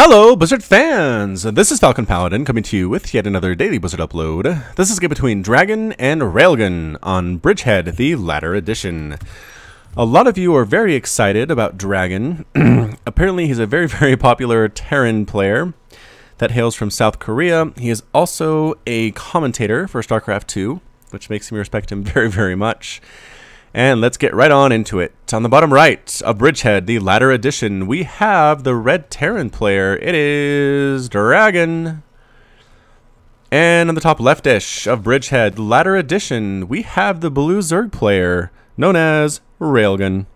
Hello, Blizzard fans! This is FalconPaladin coming to you with yet another daily Blizzard upload. This is a game between Dragon and Railgan on Bridgehead, the latter edition. A lot of you are very excited about Dragon. Apparently he's a very popular Terran player that hails from South Korea. He is also a commentator for StarCraft 2, which makes me respect him very much. And let's get right on into it. On the bottom right of Bridgehead, the latter edition, we have the red Terran player. It is Dragon. And on the top left-ish of Bridgehead, the latter edition, we have the blue Zerg player, known as Railgan.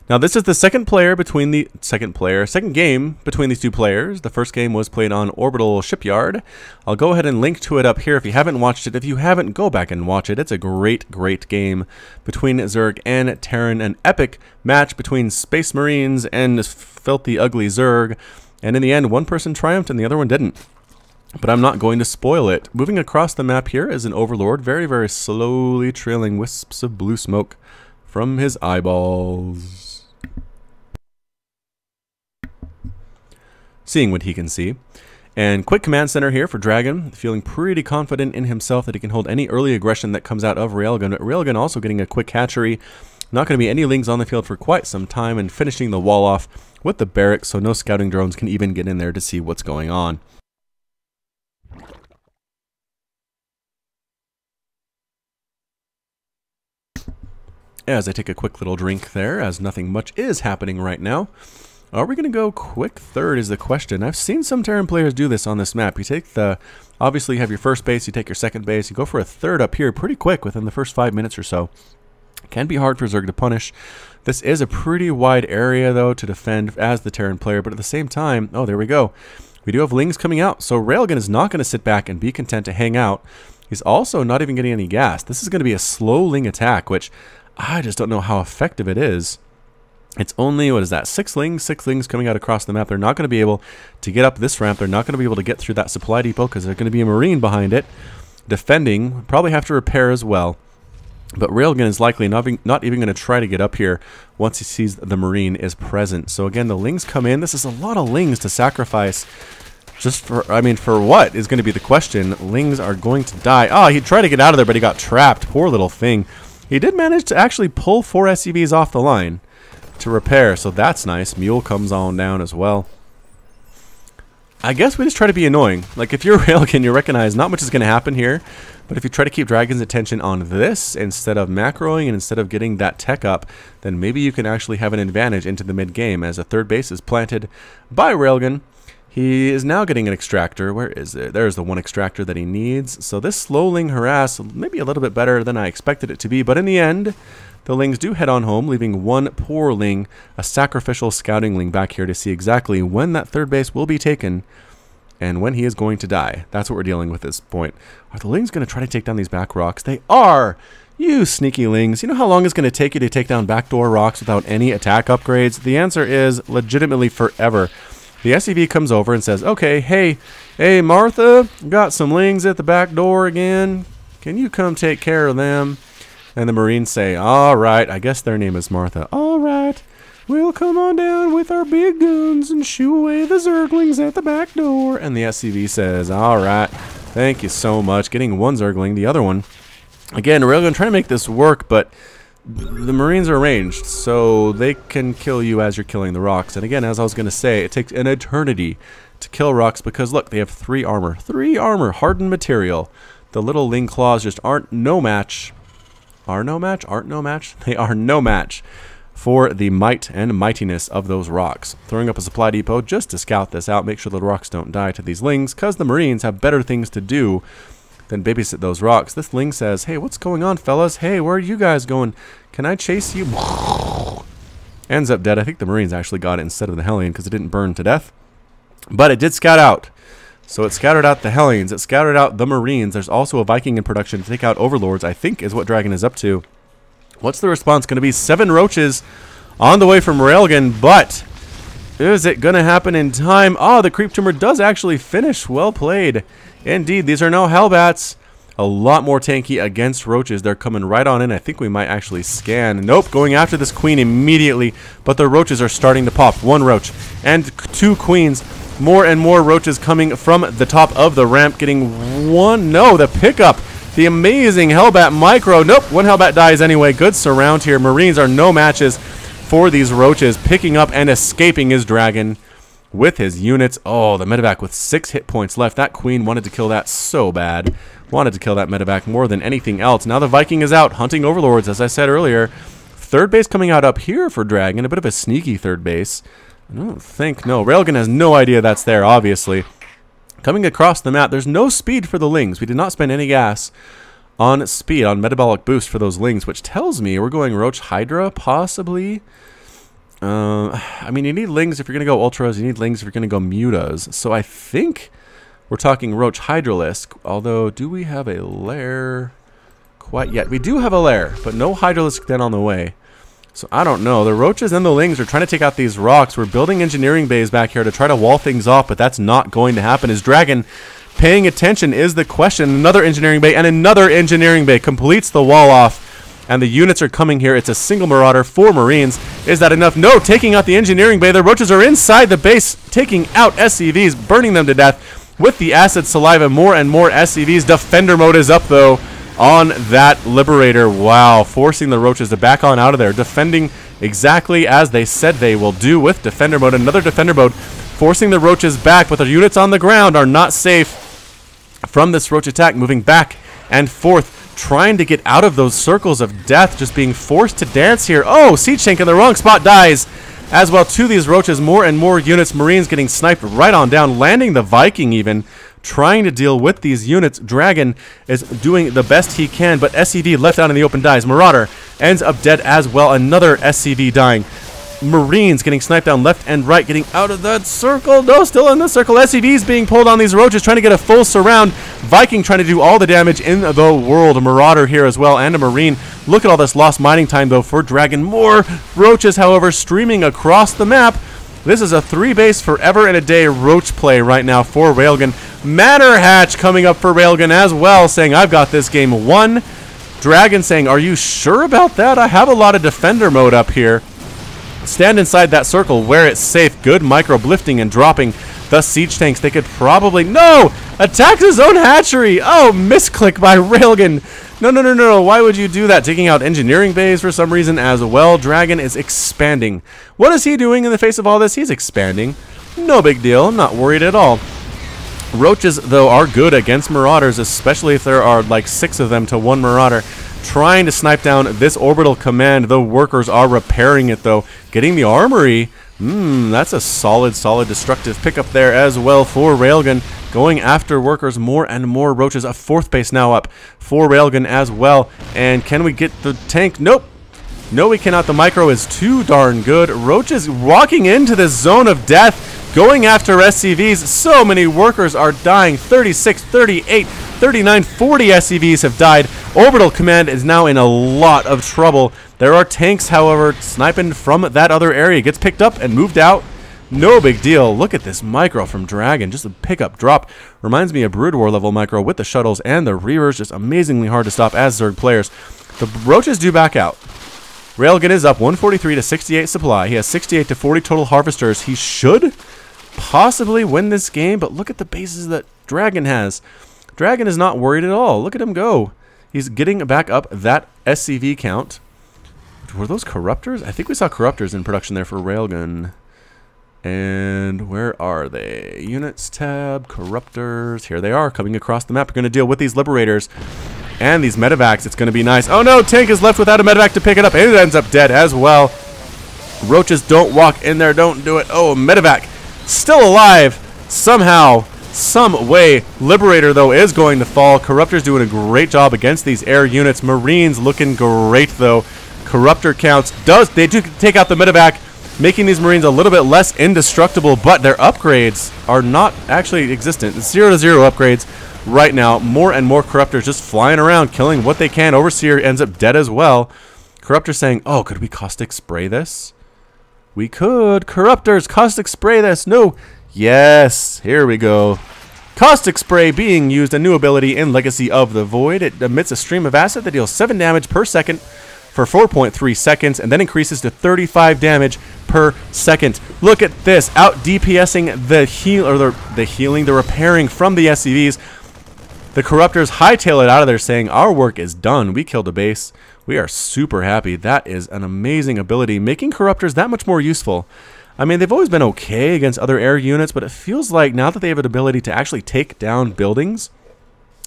Now this is the second game between these two players. The first game was played on Orbital Shipyard. I'll go ahead and link to it up here if you haven't watched it. If you haven't, go back and watch it. It's a great game between Zerg and Terran. An epic match between Space Marines and filthy, ugly Zerg. And in the end, one person triumphed and the other one didn't. But I'm not going to spoil it. Moving across the map here is an Overlord, very slowly trailing wisps of blue smoke from his eyeballs. Seeing what he can see. And quick command center here for Dragon, feeling pretty confident in himself that he can hold any early aggression that comes out of Railgun. But Railgun also getting a quick hatchery. Not going to be any lings on the field for quite some time, and finishing the wall off with the barracks so no scouting drones can even get in there to see what's going on. As I take a quick little drink there, as nothing much is happening right now. Are we going to go quick third is the question. I've seen some Terran players do this on this map. You take obviously you have your first base, you take your second base, you go for a third up here pretty quick within the first 5 minutes or so. Can be hard for Zerg to punish. This is a pretty wide area though to defend as the Terran player, but at the same time, oh there we go. We do have lings coming out, so Railgun is not going to sit back and be content to hang out. He's also not even getting any gas. This is going to be a slow ling attack, which I just don't know how effective it is. It's only, what is that, 6 lings coming out across the map. They're not going to be able to get up this ramp. They're not going to be able to get through that supply depot because there's going to be a Marine behind it defending. Probably have to repair as well. But Railgun is likely not even going to try to get up here once he sees the Marine is present. So again, the lings come in. This is a lot of lings to sacrifice. Just for, I mean, for what is going to be the question. Lings are going to die. Oh, he tried to get out of there, but he got trapped. Poor little thing. He did manage to actually pull 4 SCVs off the line to repair, so that's nice. Mule comes on down as well. I guess we just try to be annoying. Like, if you're Railgun, you recognize not much is going to happen here, but if you try to keep Dragon's attention on this instead of macroing and instead of getting that tech up, then maybe you can actually have an advantage into the mid-game as a third base is planted by Railgun. He is now getting an extractor. Where is it? There's the one extractor that he needs. So this slow ling harass, maybe a little bit better than I expected it to be, but in the end, the lings do head on home, leaving one poor ling, a sacrificial scouting ling back here to see exactly when that third base will be taken and when he is going to die. That's what we're dealing with at this point. Are the lings going to try to take down these back rocks? They are! You sneaky lings. You know how long it's going to take you to take down backdoor rocks without any attack upgrades? The answer is legitimately forever. The SCV comes over and says, okay, hey Martha, got some lings at the back door again. Can you come take care of them? And the Marines say, all right, I guess their name is Martha. All right, we'll come on down with our big guns and shoo away the Zerglings at the back door. And the SCV says, all right, thank you so much. Getting one Zergling, the other one. Again, Railgun trying to make this work, but the Marines are ranged, so they can kill you as you're killing the rocks. And again, as I was going to say, it takes an eternity to kill rocks because, look, they have 3 armor. 3 armor, hardened material. The little ling claws just aren't no match. Aren't no match? They are no match for the might and mightiness of those rocks. Throwing up a supply depot just to scout this out, make sure the rocks don't die to these lings, because the Marines have better things to do than babysit those rocks. This ling says, hey, what's going on, fellas? Hey, where are you guys going? Can I chase you? Ends up dead. I think the Marines actually got it instead of the Hellion because it didn't burn to death. But it did scout out. So it scattered out the Hellions, it scattered out the Marines. There's also a Viking in production to take out Overlords, I think is what Dragon is up to. What's the response going to be? 7 Roaches on the way from Railgun, but is it going to happen in time? Oh, the Creep Tumor does actually finish. Well played. Indeed, these are now Hellbats. A lot more tanky against Roaches. They're coming right on in. I think we might actually scan. Nope, going after this queen immediately. But the Roaches are starting to pop. 1 Roach and 2 queens. More and more Roaches coming from the top of the ramp. Getting 1. No, the pickup. The amazing Hellbat micro. Nope, 1 Hellbat dies anyway. Good surround here. Marines are no matches for these Roaches. Picking up and escaping his dragon with his units. Oh, the medevac with 6 hit points left. That queen wanted to kill that so bad. Wanted to kill that medevac more than anything else. Now the Viking is out hunting overlords, as I said earlier. 3rd base coming out up here for Dragon. A bit of a sneaky 3rd base. I don't think. No, Railgan has no idea that's there, obviously. Coming across the map, there's no speed for the Lings. We did not spend any gas on speed, on metabolic boost for those Lings, which tells me we're going Roach Hydra, possibly. I mean, you need Lings if you're going to go Ultras. You need Lings if you're going to go Mutas. So I think we're talking Roach Hydralisk. Although, do we have a lair quite yet? We do have a lair, but no Hydralisk then on the way. So I don't know. The Roaches and the Lings are trying to take out these rocks. We're building engineering bays back here to try to wall things off, but that's not going to happen. Is Dragon paying attention is the question. Another engineering bay and another engineering bay completes the wall off. And the units are coming here. It's a single Marauder, 4 Marines. Is that enough? No, taking out the engineering bay. The Roaches are inside the base, taking out SCVs, burning them to death with the acid saliva. More and more SCVs. Defender mode is up, though, on that Liberator. Wow, forcing the Roaches to back on out of there. Defending exactly as they said they will do with Defender mode. Another Defender mode, forcing the Roaches back, but their units on the ground are not safe from this Roach attack. Moving back and forth, trying to get out of those circles of death, just being forced to dance here. Oh, Siege Tank in the wrong spot dies as well. To these Roaches, more and more units. Marines getting sniped right on down, landing the Viking even, trying to deal with these units. Dragon is doing the best he can, but SCV left out in the open dies. Marauder ends up dead as well. Another SCV dying. Marines getting sniped down left and right, getting out of that circle. No, still in the circle. SCVs being pulled on these Roaches, trying to get a full surround. Viking trying to do all the damage in the world. A Marauder here as well, and a Marine. Look at all this lost mining time, though, for Dragon. More Roaches, however, streaming across the map. This is a 3-base forever and a day Roach play right now for Railgan. Manor Hatch coming up for Railgan as well, saying, I've got this game won. Dragon saying, are you sure about that? I have a lot of Defender mode up here. Stand inside that circle where it's safe. Good micro lifting and dropping the Siege Tanks. They could probably... No! Attacks his own hatchery! Oh, misclick by Railgan. No. Why would you do that? Taking out engineering bays for some reason as well. Dragon is expanding. What is he doing in the face of all this? He's expanding. No big deal. I'm not worried at all. Roaches, though, are good against Marauders, especially if there are like 6 of them to 1 Marauder. Trying to snipe down this orbital command. The workers are repairing it, though. Getting the armory. That's a solid destructive pickup there as well for Railgun. Going after workers. More and more Roaches. A 4th base now up for Railgun as well. And can we get the tank? Nope. No, we cannot. The micro is too darn good. Roaches walking into this zone of death. Going after SCVs. So many workers are dying. 36, 38, 39, 40 SCVs have died. Orbital Command is now in a lot of trouble. There are tanks, however, sniping from that other area. Gets picked up and moved out. No big deal. Look at this micro from Dragon. Just a pickup drop. Reminds me of Brood War level micro with the shuttles and the reavers. Just amazingly hard to stop as Zerg players. The Roaches do back out. Railgun is up 143 to 68 supply. He has 68 to 40 total harvesters. He should possibly win this game, but look at the bases that Dragon has. Dragon is not worried at all. Look at him go. He's getting back up that SCV count. Were those Corruptors? I think we saw Corruptors in production there for Railgun. And where are they? Units tab, Corruptors. Here they are coming across the map. We're going to deal with these Liberators and these medevacs. It's going to be nice. Oh no, tank is left without a medevac to pick it up. And it ends up dead as well. Roaches, don't walk in there. Don't do it. Oh, medevac still alive somehow. Some way. Liberator, though, is going to fall. Corruptor's doing a great job against these air units. Marines looking great, though. Corruptor counts. They do take out the medevac, making these Marines a little bit less indestructible, but their upgrades are not actually existent. It's 0 to 0 upgrades right now. More and more Corruptors just flying around, killing what they can. Overseer ends up dead as well. Corruptor saying, oh, could we caustic spray this? We could. Corruptors, caustic spray this. No. Yes, here we go. Caustic Spray being used, a new ability in Legacy of the Void. It emits a stream of acid that deals 7 damage per second for 4.3 seconds and then increases to 35 damage per second. Look at this, out DPSing the repairing from the SCVs. The Corruptors hightail it out of there saying, our work is done. We killed a base. We are super happy. That is an amazing ability, making Corruptors that much more useful. I mean, they've always been okay against other air units, but it feels like now that they have an ability to actually take down buildings,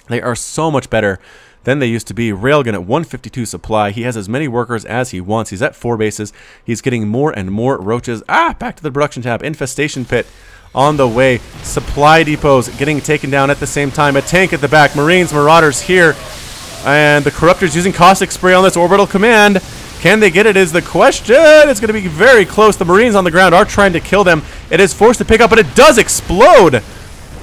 they are so much better than they used to be. Railgun at 152 supply. He has as many workers as he wants. He's at 4 bases. He's getting more and more roaches. Back to the production tab. Infestation pit on the way. Supply depots getting taken down at the same time. A tank at the back. Marines, Marauders here. And the Corruptors using Caustic Spray on this orbital command. Can they get it is the question. It's going to be very close. The Marines on the ground are trying to kill them. It is forced to pick up, but it does explode.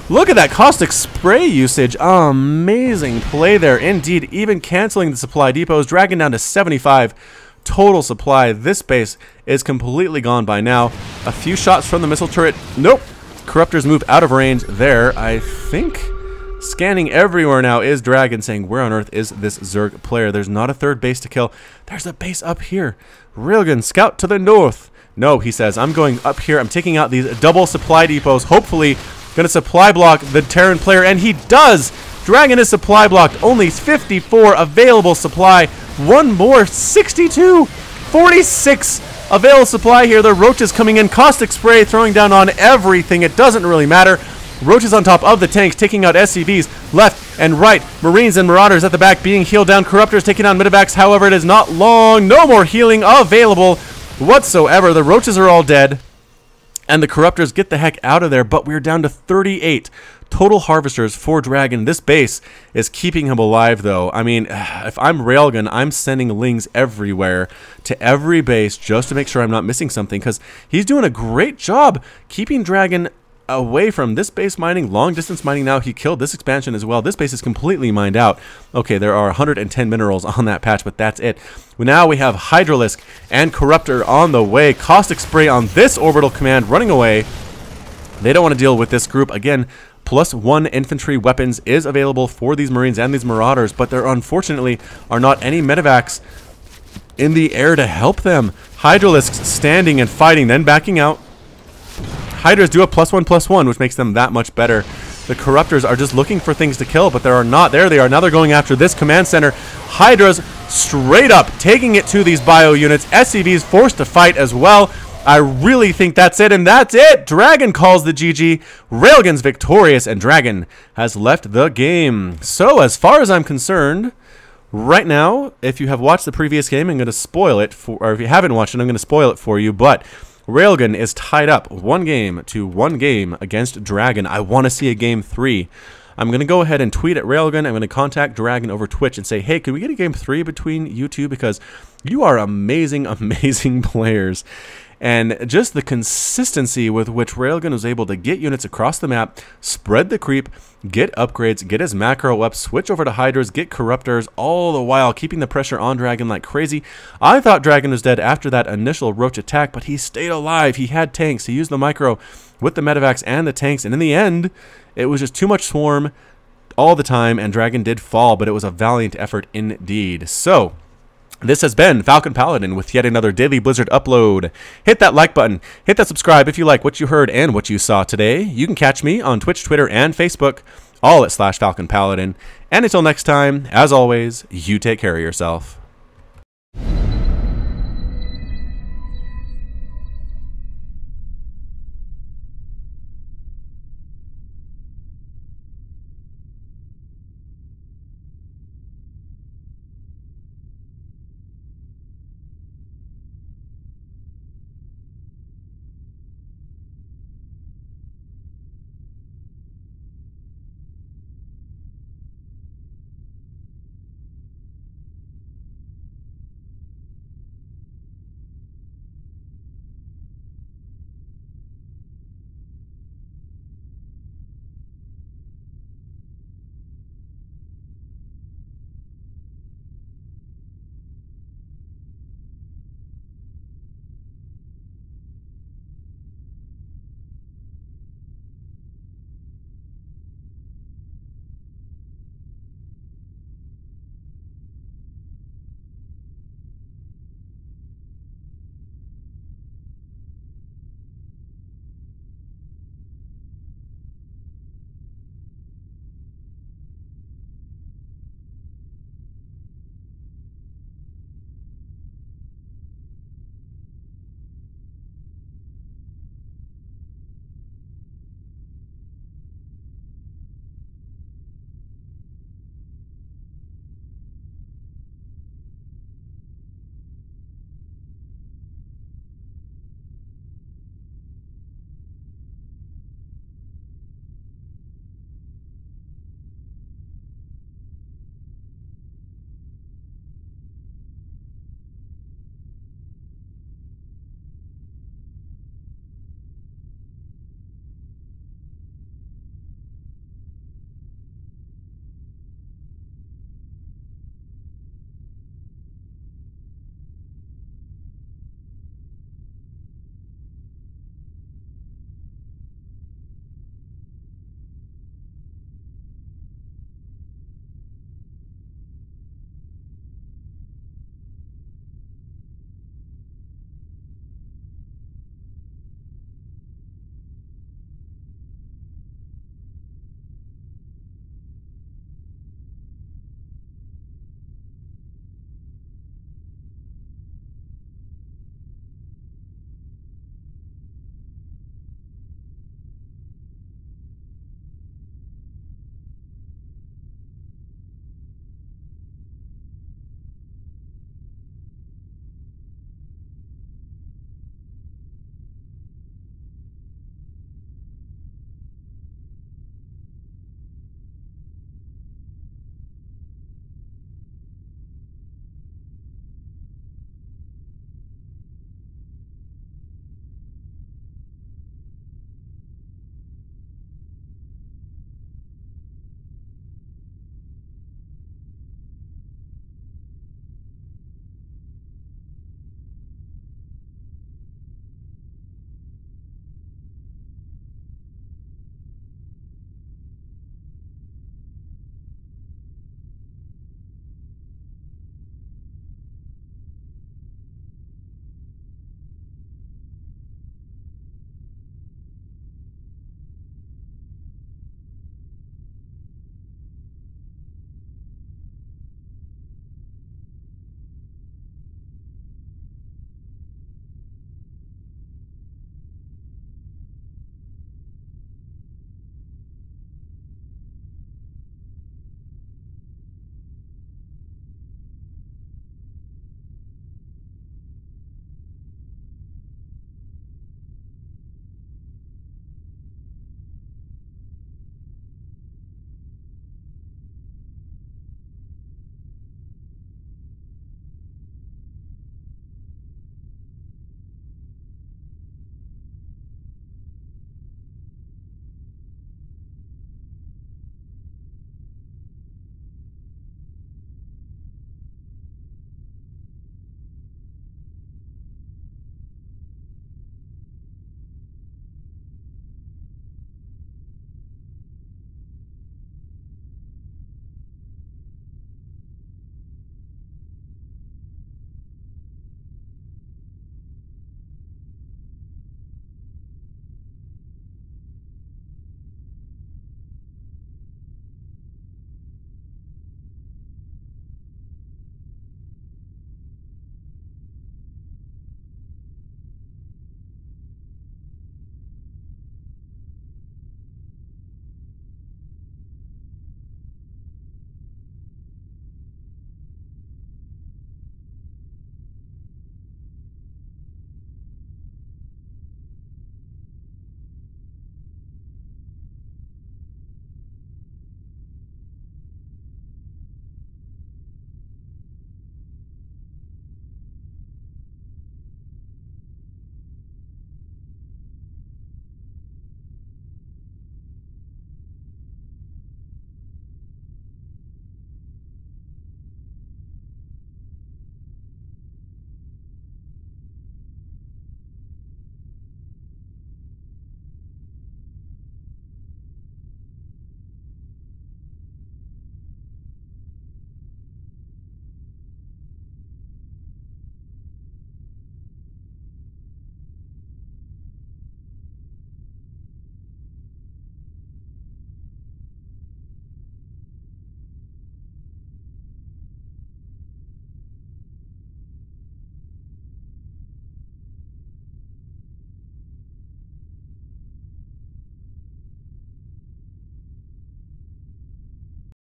Look at that Caustic Spray usage. Amazing play there indeed. Even canceling the supply depots, dragging down to 75 total supply. This base is completely gone by now. A few shots from the missile turret. Nope. Corruptors move out of range there. I think scanning everywhere now is Dragon saying, where on earth is this Zerg player? There's not a third base to kill. There's a base up here. Railgun, scout to the north. No, he says, I'm going up here. I'm taking out these double supply depots. Hopefully going to supply block the Terran player, and he does. Dragon is supply blocked. Only 54 available supply. One more, 62. 46 available supply here. The Roach is coming in. Caustic Spray throwing down on everything. It doesn't really matter. Roach is on top of the tanks, taking out SCVs left and right. Marines and Marauders at the back being healed down. Corruptors taking on Medivacs. However, it is not long. No more healing available whatsoever. The Roaches are all dead. And the Corruptors get the heck out of there. But we're down to 38 total Harvesters for Dragon. This base is keeping him alive, though. I mean, if I'm Railgun, I'm sending Lings everywhere to every base just to make sure I'm not missing something, because he's doing a great job keeping Dragon away from this base mining, long distance mining. Now he killed this expansion as well. This base is completely mined out. Okay, there are 110 minerals on that patch, but that's it. Now we have Hydralisk and Corruptor on the way. Caustic Spray on this orbital command running away. They don't want to deal with this group. Again, +1 infantry weapons is available for these Marines and these Marauders, but there unfortunately are not any medevacs in the air to help them. Hydralisks standing and fighting, then backing out. Hydras do a +1/+1, which makes them that much better. The Corruptors are just looking for things to kill, but there are not. There they are. Now they're going after this command center. Hydras straight up taking it to these bio units. SCVs forced to fight as well. I really think that's it, and that's it. Dragon calls the GG. Railgun's victorious, and Dragon has left the game. So as far as I'm concerned, right now, if you have watched the previous game, I'm going to spoil it, or if you haven't watched it, I'm going to spoil it for you, but Railgun is tied up 1-1 game against Dragon. I want to see a game 3. I'm going to go ahead and tweet at Railgun. I'm going to contact Dragon over Twitch and say, hey, can we get a game 3 between you two? Because you are amazing, amazing players. And just the consistency with which Railgun was able to get units across the map, spread the creep, get upgrades, get his macro up, switch over to Hydras, get Corruptors, all the while keeping the pressure on Dragon like crazy. I thought Dragon was dead after that initial Roach attack, but he stayed alive. He had tanks. He used the micro with the medevacs and the tanks, and in the end, it was just too much swarm all the time, and Dragon did fall, but it was a valiant effort indeed. So this has been FalconPaladin with yet another Daily Blizzard upload. Hit that like button. Hit that subscribe if you like what you heard and what you saw today. You can catch me on Twitch, Twitter, and Facebook, all at /FalconPaladin. And until next time, as always, you take care of yourself.